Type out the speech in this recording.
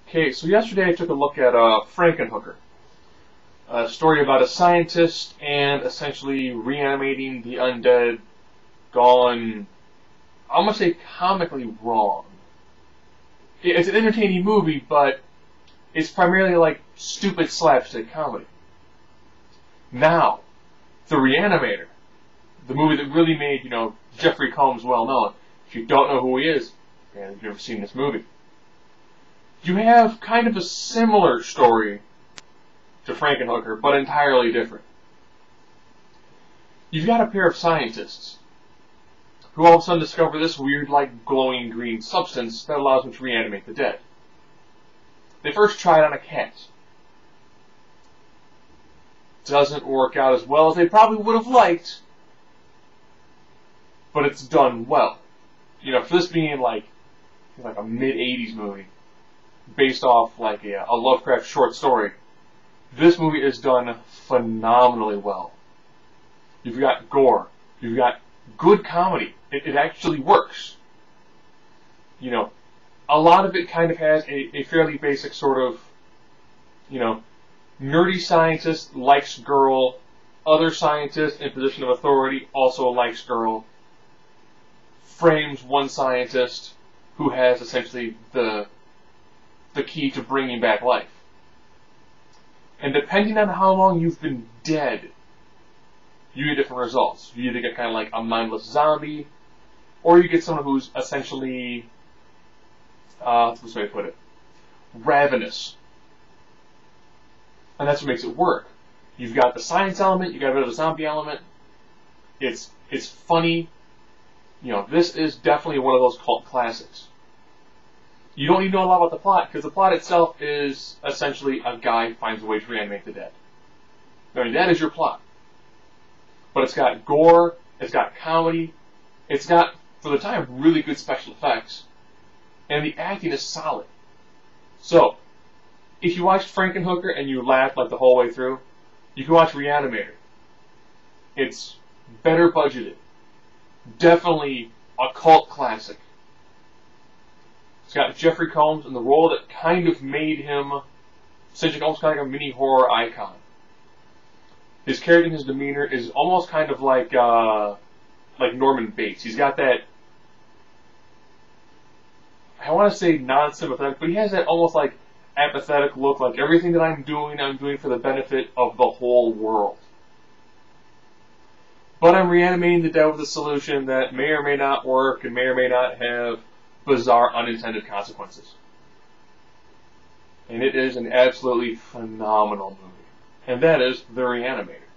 Okay, so yesterday I took a look at Frankenhooker, a story about a scientist and essentially reanimating the undead gone, I'm going to say comically wrong. It's an entertaining movie, but it's primarily like stupid slapstick comedy. Now, The Re-Animator, the movie that really made, Jeffrey Combs well known. If you don't know who he is, and you've never seen this movie, you have kind of a similar story to Frankenhooker, but entirely different. You've got a pair of scientists who all of a sudden discover this weird, glowing green substance that allows them to reanimate the dead. They first try it on a cat. Doesn't work out as well as they probably would have liked, but it's done well. For this being like a mid-'80s movie, based off a Lovecraft short story, this movie is done phenomenally well. You've got gore. You've got good comedy. It actually works. A lot of it kind of has a fairly basic sort of, nerdy scientist likes girl, other scientist in position of authority also likes girl, frames one scientist who has essentially the key to bringing back life. And depending on how long you've been dead, you get different results. You either get kind of like a mindless zombie, or you get someone who's essentially, what's the way to put it, ravenous. And that's what makes it work. You've got the science element, you've got a bit of a zombie element. It's funny. This is definitely one of those cult classics. You don't need to know a lot about the plot, because the plot itself is essentially a guy finds a way to reanimate the dead. That is your plot. But it's got gore, it's got comedy, it's got, for the time, really good special effects, and the acting is solid. So, if you watched Frankenhooker and you laughed the whole way through, you can watch Re-Animator. It's better budgeted. Definitely a cult classic. It's got Jeffrey Combs in the role that kind of made him essentially almost kind of like a mini horror icon. His character and his demeanor is almost kind of like Norman Bates. He's got that, I want to say non-sympathetic, but he has that almost apathetic look, like everything that I'm doing for the benefit of the whole world. But I'm reanimating the dead with a solution that may or may not work and may or may not have bizarre unintended consequences. And it is an absolutely phenomenal movie. And that is The Re-Animator.